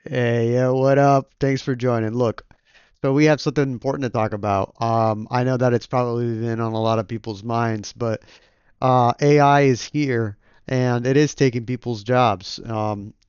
Hey, yeah, what up? Thanks for joining. Look, so we have something important to talk about. I know that it's probably been on a lot of people's minds, but AI is here and it is taking people's jobs.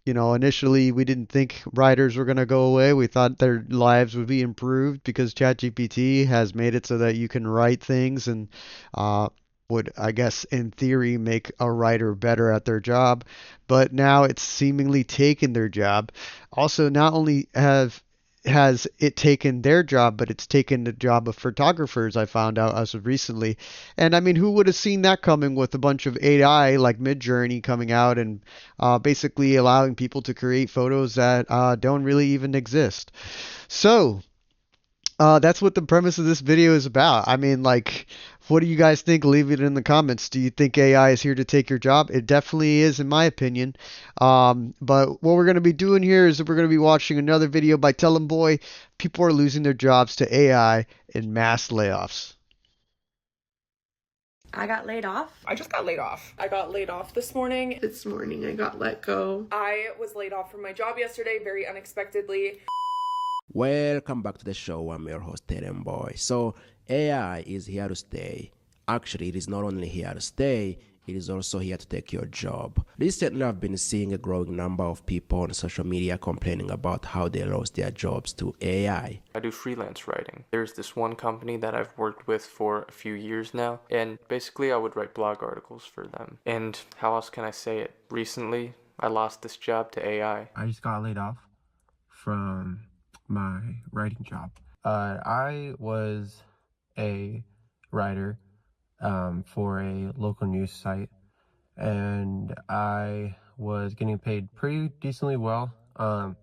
Initially we didn't think writers were going to go away. We thought their lives would be improved because ChatGPT has made it so that you can write things and uh, would, I guess, in theory, make a writer better at their job. But now it's seemingly taken their job. Also, not only have has it taken their job, but it's taken the job of photographers, I found out as of recently. And I mean, who would have seen that coming with a bunch of AI like Midjourney coming out and basically allowing people to create photos that don't really even exist? So, that's what the premise of this video is about. I mean, like, what do you guys think? Leave it in the comments. Do you think AI is here to take your job? It definitely is, in my opinion. But what we're going to be doing here is we're going to be watching another video by Tell 'em Boy. People are losing their jobs to AI in mass layoffs. I got laid off. I just got laid off. I got laid off this morning. This morning I got let go. I was laid off from my job yesterday very unexpectedly. Welcome back to the show. I'm your host, Tedem Boy. So, AI is here to stay. Actually, it is not only here to stay, it is also here to take your job. Recently, I've been seeing a growing number of people on social media complaining about how they lost their jobs to AI. I do freelance writing. There's this one company that I've worked with for a few years now, and basically I would write blog articles for them. And how else can I say it? Recently, I lost this job to AI. I just got laid off from my writing job. I was a writer for a local news site, and I was getting paid pretty decently well. I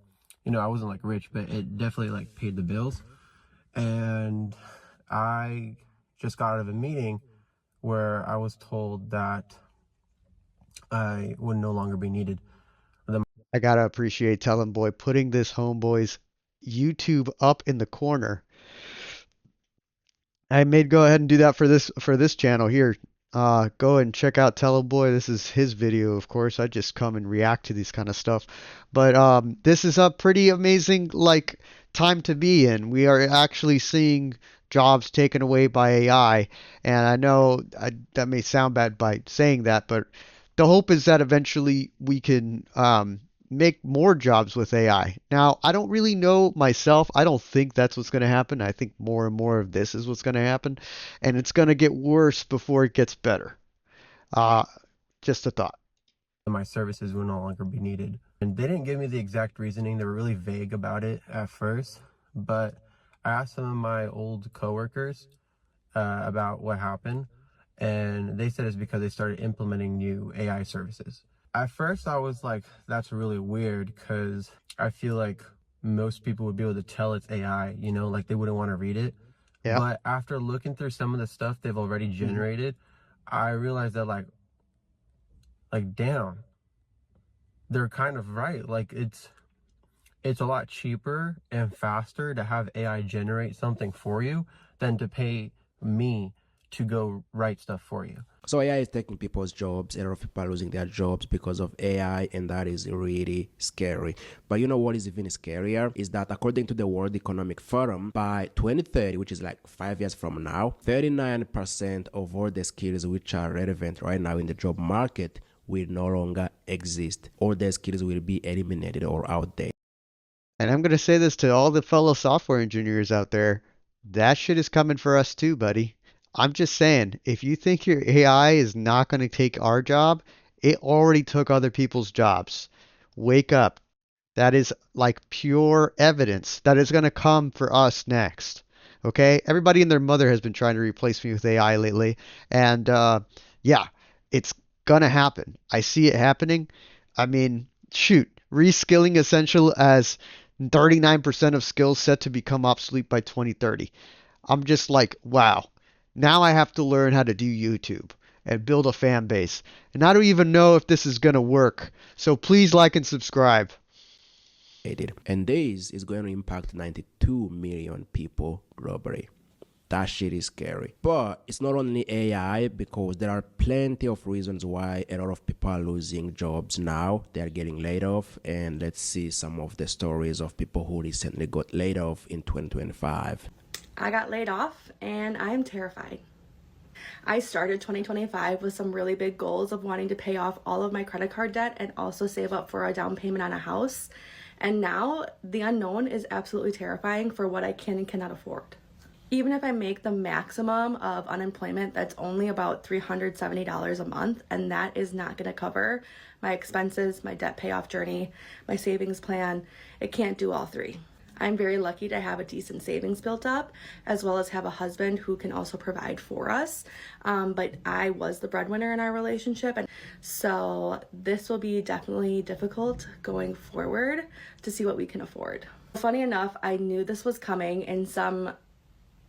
wasn't like rich, but it definitely like paid the bills. And I just got out of a meeting where I was told that I would no longer be needed. I gotta appreciate Tell 'em Boy putting this homeboy's YouTube up in the corner. I may go ahead and do that for this channel here. Go and check out Teleboy. This is his video, of course. I just come and react to these kind of stuff. But this is a pretty amazing like time to be in. We are actually seeing jobs taken away by AI, and I know that may sound bad by saying that, but the hope is that eventually we can make more jobs with AI. Now, I don't really know myself. I don't think that's what's going to happen. I think more and more of this is what's going to happen, and it's going to get worse before it gets better. Uh, just a thought. My services would no longer be needed. And they didn't give me the exact reasoning. They were really vague about it at first, but I asked some of my old coworkers about what happened, and they said it's because they started implementing new AI services. At first, I was like, that's really weird because I feel like most people would be able to tell it's AI, like they wouldn't want to read it. Yeah. But after looking through some of the stuff they've already generated, I realized that like damn, they're kind of right. Like it's a lot cheaper and faster to have AI generate something for you than to pay me to go write stuff for you. So AI is taking people's jobs. A lot of people are losing their jobs because of AI, and that is really scary. But you know what is even scarier is that according to the World Economic Forum, by 2030, which is like 5 years from now, 39% of all the skills which are relevant right now in the job market will no longer exist. All the skills will be eliminated or outdated. And I'm going to say this to all the fellow software engineers out there. That shit is coming for us too, buddy. I'm just saying, if you think your AI is not going to take our job, it already took other people's jobs. Wake up. That is like pure evidence that is going to come for us next. Okay? Everybody and their mother has been trying to replace me with AI lately. And yeah, it's going to happen. I see it happening. I mean, shoot, reskilling essential as 39% of skills set to become obsolete by 2030. I'm just like, wow. Now I have to learn how to do YouTube and build a fan base. And I don't even know if this is going to work. So please like and subscribe. And this is going to impact 92 million people globally. That shit is scary. But it's not only AI, because there are plenty of reasons why a lot of people are losing jobs now. They are getting laid off. And let's see some of the stories of people who recently got laid off in 2025. I got laid off and I'm terrified. I started 2025 with some really big goals of wanting to pay off all of my credit card debt and also save up for a down payment on a house. And now the unknown is absolutely terrifying for what I can and cannot afford. Even if I make the maximum of unemployment, that's only about $370 a month, and that is not going to cover my expenses, my debt payoff journey, my savings plan. It can't do all three. I'm very lucky to have a decent savings built up, as well as have a husband who can also provide for us. But I was the breadwinner in our relationship, and so this will be definitely difficult going forward to see what we can afford. Funny enough, I knew this was coming in some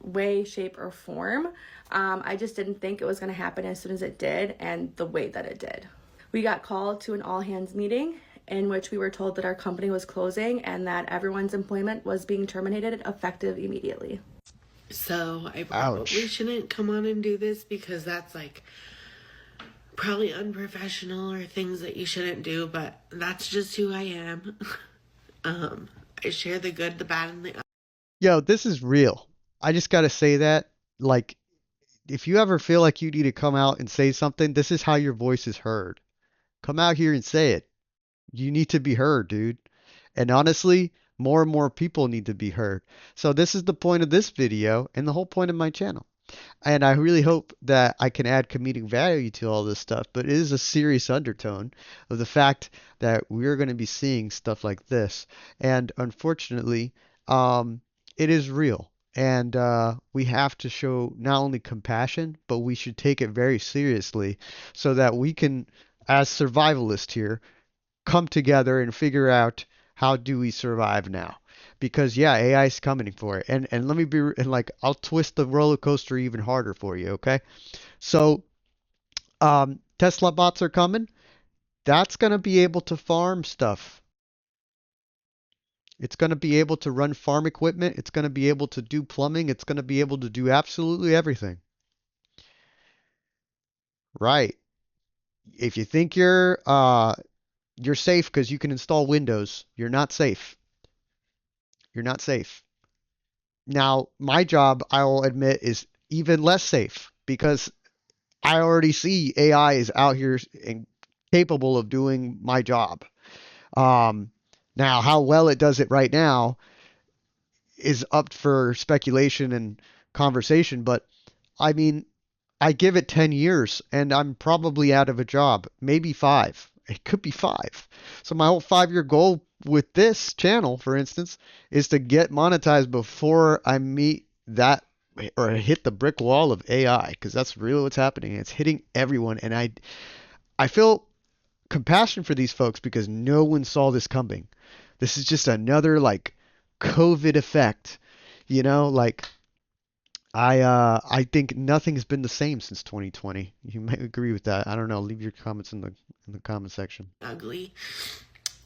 way, shape, or form. I just didn't think it was going to happen as soon as it did and the way that it did. We got called to an all-hands meeting in which we were told that our company was closing and that everyone's employment was being terminated effective immediately. So I probably shouldn't come on and do this because that's like probably unprofessional or things that you shouldn't do, but that's just who I am. I share the good, the bad, and the Yo, this is real. I just gotta say that, like, if you ever feel like you need to come out and say something, this is how your voice is heard. Come out here and say it. You need to be heard, dude. And honestly, more and more people need to be heard. So this is the point of this video and the whole point of my channel. And I really hope that I can add comedic value to all this stuff, but it is a serious undertone of the fact that we're going to be seeing stuff like this. And unfortunately, it is real. And we have to show not only compassion, but we should take it very seriously so that we can, as survivalists here, come together and figure out how do we survive now. Because yeah, AI is coming for it. And let me be and like I'll twist the roller coaster even harder for you, okay? So Tesla bots are coming. That's gonna be able to farm stuff. It's gonna be able to run farm equipment. It's gonna be able to do plumbing. It's gonna be able to do absolutely everything. Right. If you think you're safe because you can install Windows, you're not safe. You're not safe. Now, my job, I'll admit, is even less safe because I already see AI is out here and capable of doing my job. Um, Now, how well it does it right now is up for speculation and conversation, but I mean, I give it 10 years and I'm probably out of a job, maybe 5. It could be 5. So my whole 5-year goal with this channel, for instance, is to get monetized before I meet that or hit the brick wall of AI, because that's really what's happening. It's hitting everyone, and I feel compassion for these folks because no one saw this coming. This is just another like COVID effect, like I think nothing's been the same since 2020. You might agree with that. I don't know. Leave your comments in the comment section. ugly.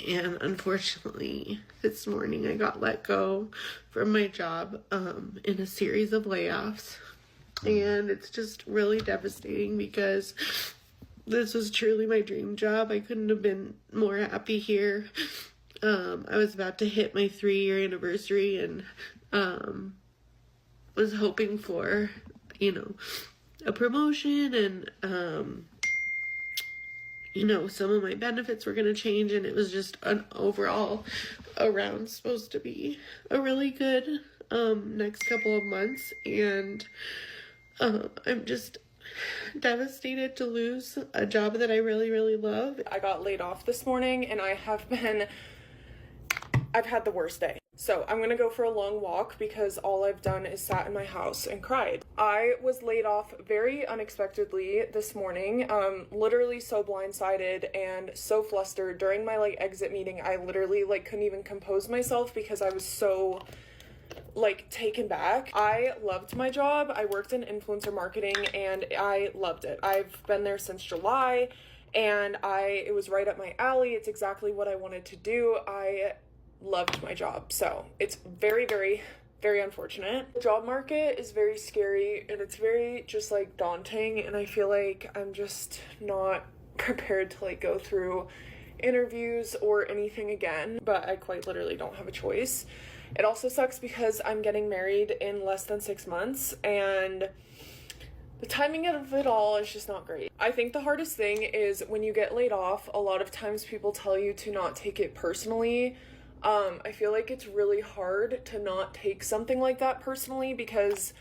And unfortunately, this morning I got let go from my job in a series of layoffs. And it's just really devastating because this was truly my dream job. I couldn't have been more happy here. I was about to hit my 3-year anniversary and was hoping for, a promotion and some of my benefits were going to change, and it was just an overall around supposed to be a really good next couple of months, and I'm just devastated to lose a job that I really, really love. I got laid off this morning and I've had the worst day. So I'm gonna go for a long walk because all I've done is sat in my house and cried. I was laid off very unexpectedly this morning, literally so blindsided and so flustered. During my exit meeting, I literally couldn't even compose myself because I was so taken back. I loved my job. I worked in influencer marketing and I loved it. I've been there since July and it was right up my alley. It's exactly what I wanted to do. I loved my job. So it's very, very very unfortunate. The job market is very scary and it's very just like daunting, and I feel like I'm just not prepared to like go through interviews or anything again, but I quite literally don't have a choice. It also sucks because I'm getting married in less than 6 months, and the timing of it all is just not great. I think the hardest thing is when you get laid off, a lot of times people tell you to not take it personally. I feel like it's really hard to not take something like that personally, because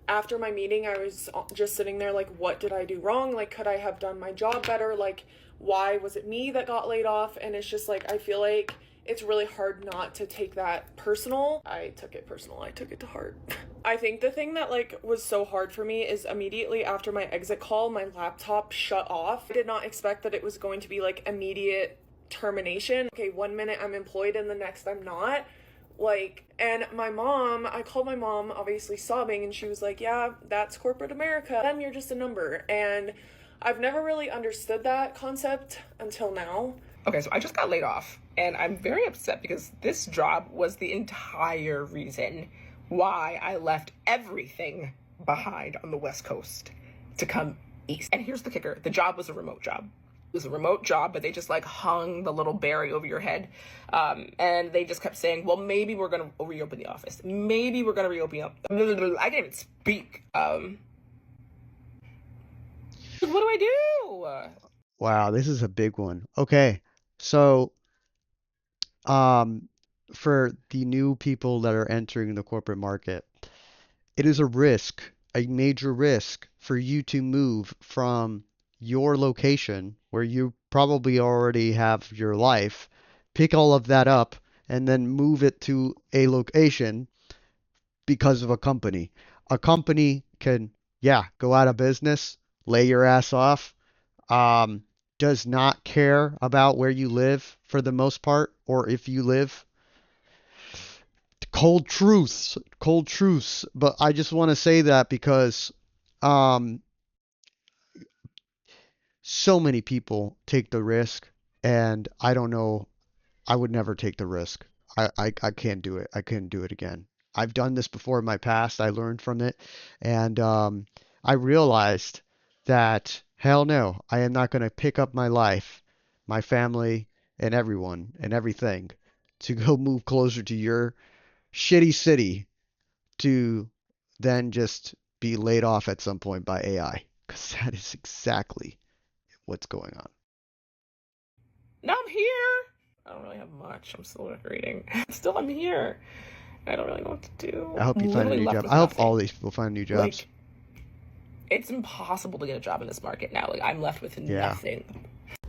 after my meeting, I was just sitting there like, what did I do wrong? Like, could I have done my job better? Like, why was it me that got laid off? And it's just like, I feel like it's really hard not to take that personal. I took it personal. I took it to heart. I think the thing that like was so hard for me is immediately after my exit call, my laptop shut off. I did not expect that it was going to be like immediate termination. Okay, 1 minute I'm employed and the next I'm not. Like, and I called my mom, obviously sobbing, and she was like, yeah, that's corporate America. Then you're just a number. And I've never really understood that concept until now. Okay, so I just got laid off, and I'm very upset because this job was the entire reason why I left everything behind on the West Coast to come east. And here's the kicker. The job was a remote job. It was a remote job, but they just like hung the little berry over your head. And they just kept saying, well, maybe we're going to reopen the office. Maybe we're going to reopen up. I didn't even speak. What do I do? Wow, this is a big one. Okay, so um, for the new people that are entering the corporate market, it is a risk, a major risk for you to move from your location where you probably already have your life, pick all of that up, and then move it to a location because of a company. A company can, yeah, go out of business, lay your ass off, um, does not care about where you live for the most part, or if you live. Cold truths, cold truths. But I just want to say that because um, so many people take the risk, and I don't know, I would never take the risk. I can't do it. I couldn't do it again. I've done this before in my past. I learned from it, and I realized that hell no, I am not going to pick up my life, my family, and everyone and everything to go move closer to your shitty city to then just be laid off at some point by AI, because that is exactly what's going on. Now I'm here. I don't really have much. I'm still reading. Still, I'm here. I don't really know what to do. I hope you find a new job. I hope all these people find new jobs. Like, it's impossible to get a job in this market now. Like, I'm left with nothing.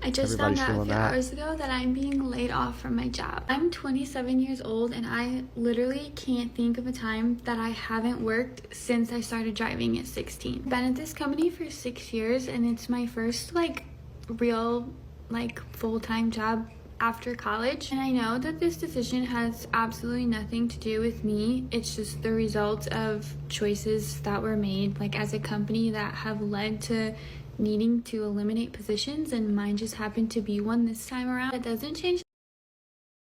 I just found out a few hours ago that I'm being laid off from my job. I'm 27 years old and I literally can't think of a time that I haven't worked since I started driving at 16. I've been at this company for 6 years and it's my first like real like full-time job after college. And I know that this decision has absolutely nothing to do with me. It's just the result of choices that were made like as a company that have led to needing to eliminate positions, and mine just happened to be one this time around. It doesn't change.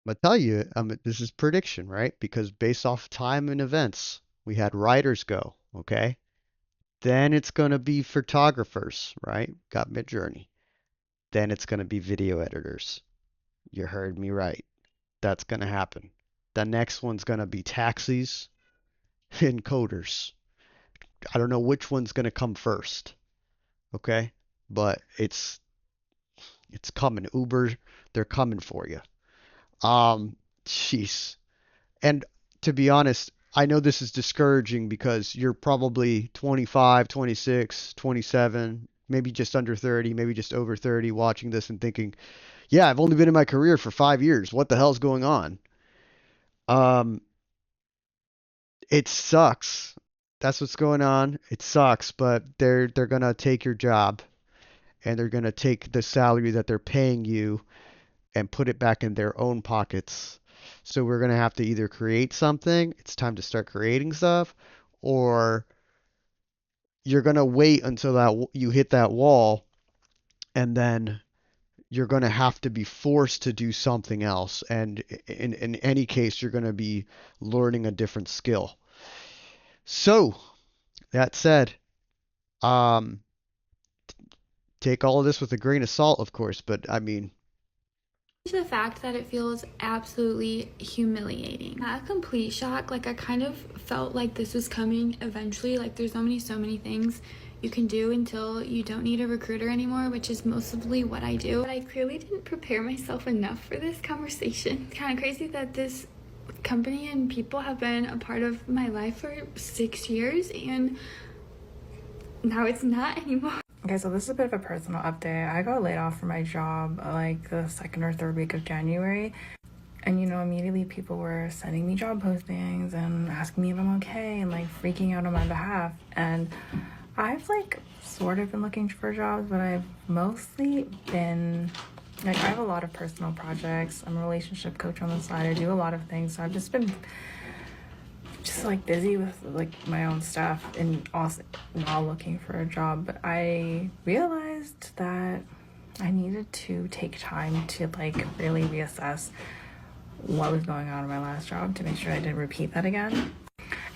I'm gonna tell you, this is prediction, right? Because based off time and events, we had writers go, okay? Then it's gonna be photographers, right? Got Midjourney. Then it's gonna be video editors. You heard me right. That's gonna happen. The next one's gonna be taxis and coders. I don't know which one's gonna come first, okay? But it's coming. Uber, they're coming for you. Jeez. And to be honest, I know this is discouraging because you're probably 25, 26, 27, maybe just under 30, maybe just over 30 watching this and thinking, yeah, I've only been in my career for 5 years. What the hell's going on? Um, it sucks. That's what's going on. It sucks, but they're gonna take your job and they're gonna take the salary that they're paying you and put it back in their own pockets. So we're gonna have to either create something, it's time to start creating stuff, or you're gonna wait until that you hit that wall, and then you're gonna have to be forced to do something else. And in any case, you're gonna be learning a different skill. So that said, um, take all of this with a grain of salt, of course, but I mean, The fact that it feels absolutely humiliating. Not a complete shock. Like, I kind of felt like this was coming eventually. Like, there's so many things you can do until you don't need a recruiter anymore, which is mostly what I do. But I clearly didn't prepare myself enough for this conversation. It's kind of crazy that this company and people have been a part of my life for 6 years, and now it's not anymore. Okay, so this is a bit of a personal update. I got laid off from my job like the second or third week of January. And immediately people were sending me job postings and asking me if I'm okay and like freaking out on my behalf. And I've like sort of been looking for jobs, but I've mostly been like, I have a lot of personal projects. I'm a relationship coach on the side. I do a lot of things. So I've just been like busy with like my own stuff and also while looking for a job. But I realized that I needed to take time to like really reassess what was going on in my last job to make sure I didn't repeat that again.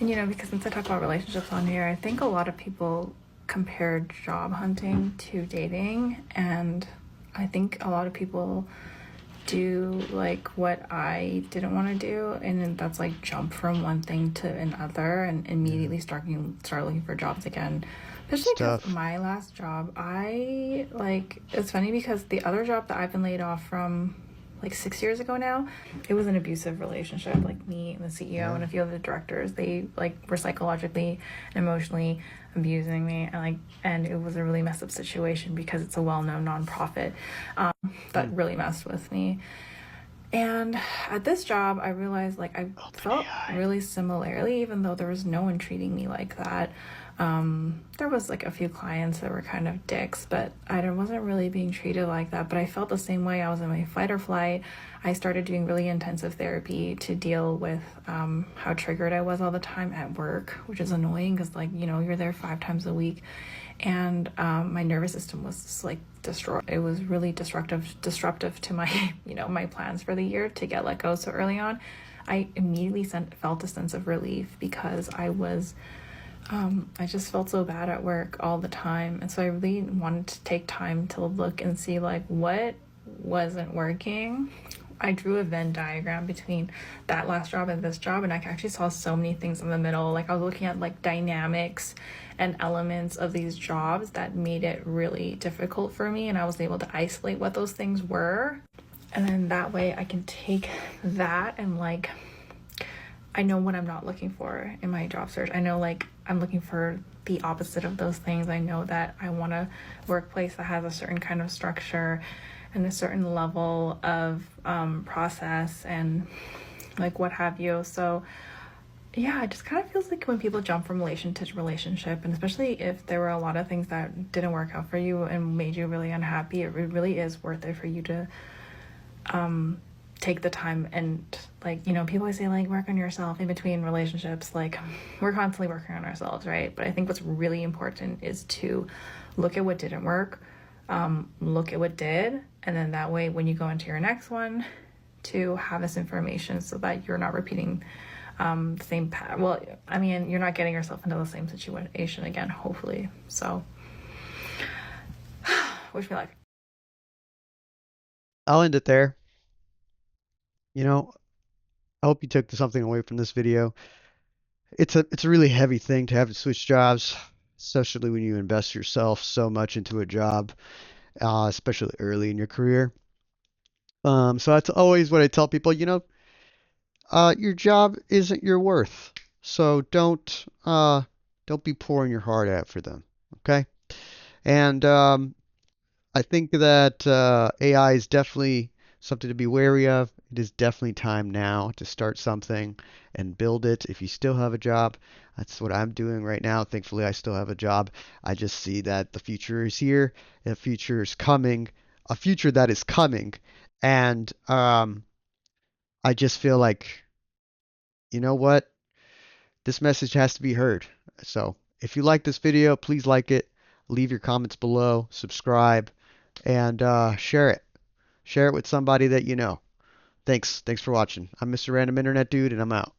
And because since I talk about relationships on here, I think a lot of people compare job hunting to dating, and I think a lot of people do like what I didn't want to do, and then that's like jump from one thing to another and immediately start looking for jobs again. Especially because my last job, it's funny because the other job that I've been laid off from like 6 years ago now, it was an abusive relationship. Like me and the CEO and a few other directors, they like were psychologically and emotionally abusing me, and it was a really messed up situation because it's a well-known nonprofit that really messed with me. And at this job, I realized like I felt really similarly, even though there was no one treating me like that. There was like a few clients that were kind of dicks, but I wasn't really being treated like that. But I felt the same way. I was in my fight or flight. I started doing really intensive therapy to deal with how triggered I was all the time at work, which is annoying because you're there 5 times a week. And my nervous system was just like destroyed. It was really disruptive to my my plans for the year to get let go so early on. I immediately felt a sense of relief because I just felt so bad at work all the time. And so I really wanted to take time to look and see like what wasn't working. I drew a Venn diagram between that last job and this job, and I actually saw so many things in the middle. Like I was looking at like dynamics and elements of these jobs that made it really difficult for me, and I was able to isolate what those things were. And then that way I can take that and like I know what I'm not looking for in my job search. I know like I'm looking for the opposite of those things. I know that I want a workplace that has a certain kind of structure and a certain level of process and like what have you. So yeah, it just kind of feels like when people jump from relationship to relationship, and especially if there were a lot of things that didn't work out for you and made you really unhappy, it really is worth it for you to take the time and like people always say like work on yourself in between relationships. Like we're constantly working on ourselves, right? But I think what's really important is to look at what didn't work, look at what did, and then that way when you go into your next one to have this information so that you're not repeating the same path. Well, I mean, you're not getting yourself into the same situation again, hopefully. So wish me luck. I'll end it there. I hope you took something away from this video. It's a really heavy thing to have to switch jobs, especially when you invest yourself so much into a job, especially early in your career. So that's always what I tell people, your job isn't your worth. So don't be pouring your heart out for them, okay? And I think that AI is definitely something to be wary of. It is definitely time now to start something and build it. If you still have a job, that's what I'm doing right now. Thankfully, I still have a job. I just see that the future is here, the future is coming, a future that is coming, and I just feel like, you know what? This message has to be heard. So if you like this video, please like it, leave your comments below, subscribe, and share it. Share it with somebody that you know. Thanks for watching. I'm Mr. Random Internet Dude, and I'm out.